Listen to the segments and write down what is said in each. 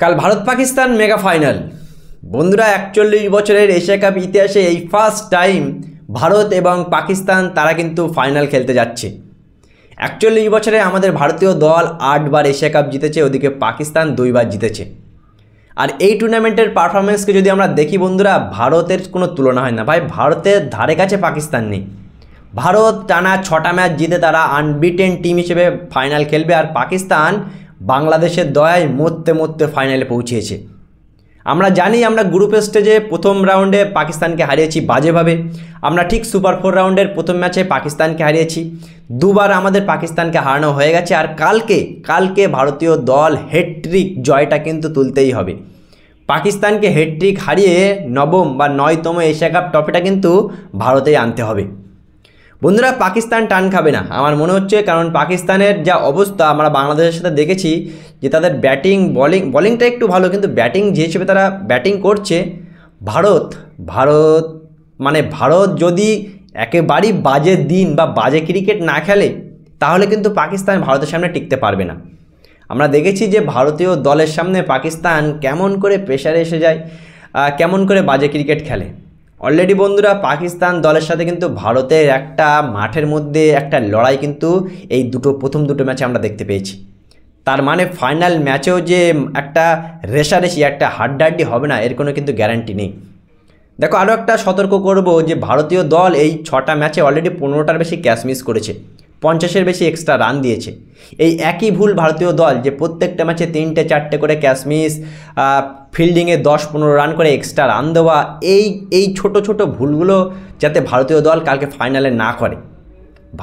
কাল Bharat Pakistan mega final. বন্ধুরা 41 বছরের এশিয়া কাপ ইতিহাসে এই ফার্স্ট টাইম ভারত এবং পাকিস্তান তারা কিন্তু ফাইনাল খেলতে যাচ্ছে। 41 বছরে আমাদের ভারতীয় দল 8 বার এশিয়া কাপ জিতেছে, ওদিকে পাকিস্তান 2 বার জিতেছে। আর এই টুর্নামেন্টের পারফরমেন্সকে যদি আমরা দেখি বন্ধুরা, ভারতের কোনো তুলনা হয় না ভাই। ভারতের ধারে কাছে পাকিস্তান নেই। ভারত টানা 6টা ম্যাচ জিতে তারা আনবিটেন টিম হিসেবে ফাইনাল খেলবে, আর পাকিস্তান বাংলাদেশের দয়ায় মরতে মরতে ফাইনালে পৌঁছেছে। আমরা জানি আমরা গ্রুপ স্টেজে প্রথম রাউন্ডে পাকিস্তানকে হারিয়েছি বাজেভাবে। আমরা ঠিক সুপার 4 রাউন্ডের প্রথম ম্যাচে পাকিস্তানকে হারিয়েছি। 2 বার আমাদের পাকিস্তানকে হারানো হয়ে গেছে। আর কালকে ভারতীয় দল হ্যাটট্রিক জয়টা কিন্তু তুলতেই হবে। পাকিস্তানকে হ্যাটট্রিক হারিয়ে 9ম বা 9তম এশিয়া কাপ ট্রফিটা কিন্তু ভারতেই আনতে হবে। বন্ধুরা, পাকিস্তান টান খাবে না আমার মনে হচ্ছে, কারণ পাকিস্তানের যা অবস্থা আমরা বাংলাদেশের সাথে দেখেছি যে তাদের ব্যাটিং বলিংটা একটু ভালো, কিন্তু ব্যাটিং যে হিসেবে তারা ব্যাটিং করছে, ভারত যদি একেবারেই বাজে দিন বা বাজে ক্রিকেট না খেলে তাহলে কিন্তু পাকিস্তান ভারতের সামনে টিকতে পারবে না। আমরা দেখেছি যে ভারতীয় দলের সামনে পাকিস্তান কেমন করে প্রেশারে এসে যায়, কেমন করে বাজে ক্রিকেট খেলে। অলরেডি বন্ধুরা, পাকিস্তান দলের সাথে কিন্তু ভারতের একটা মাঠের মধ্যে একটা লড়াই কিন্তু এই প্রথম দুটো ম্যাচে আমরা দেখতে পেয়েছি। তার মানে ফাইনাল ম্যাচেও যে একটা রেষারেষি, একটা হাড্ডাহাড্ডি হবে না, এর কোনো কিন্তু গ্যারান্টি নেই। দেখো, আরও একটা সতর্ক করব যে ভারতীয় দল এই 6টা ম্যাচে অলরেডি 15টার বেশি ক্যাচ মিস করেছে, 50-এর বেশি এক্সট্রা রান দিয়েছে। এই একই ভুল ভারতীয় দল যে প্রত্যেকটা ম্যাচে 3-4টে করে ক্যাচ মিস, ফিল্ডিংয়ে 10-15 রান করে এক্সট্রা রান দেওয়া, এই ছোট ভুলগুলো যাতে ভারতীয় দল কালকে ফাইনালে না করে।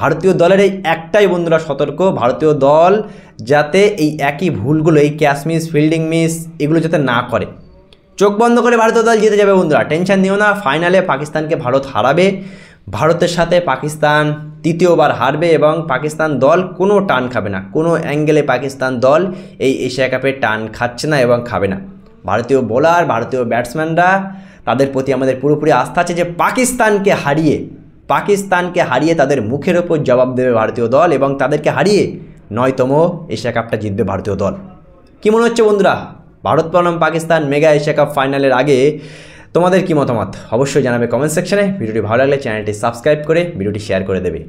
ভারতীয় দলের এই একটাই বন্ধুরা সতর্ক, ভারতীয় দল যাতে এই একই ভুলগুলো, এই ক্যাচ মিস, ফিল্ডিং মিস, এগুলো যাতে না করে। চোখ বন্ধ করে ভারতীয় দল জিতে যাবে বন্ধুরা, টেনশন নিও না। ফাইনালে পাকিস্তানকে ভারত হারাবে, ভারতের সাথে পাকিস্তান তৃতীয়বার হারবে এবং পাকিস্তান দল কোনো টান খাবে না। কোনো অ্যাঙ্গেলে পাকিস্তান দল এই এশিয়া কাপে টান খাচ্ছে না এবং খাবে না। ভারতীয় বোলার, ভারতীয় ব্যাটসম্যানরা, তাদের প্রতি আমাদের পুরোপুরি আস্থা আছে যে পাকিস্তানকে হারিয়ে তাদের মুখের ওপর জবাব দেবে ভারতীয় দল এবং তাদেরকে হারিয়ে 9তম এশিয়া কাপটা জিতবে ভারতীয় দল। কী মনে হচ্ছে বন্ধুরা, ভারত বনাম পাকিস্তান মেগা এশিয়া কাপ ফাইনালের আগে তোমাদের কি মতামত অবশ্যই জানাবে কমেন্ট সেকশনে। ভিডিওটি ভালো লাগলে চ্যানেলটি সাবস্ক্রাইব করে ভিডিওটি শেয়ার করে দেবে।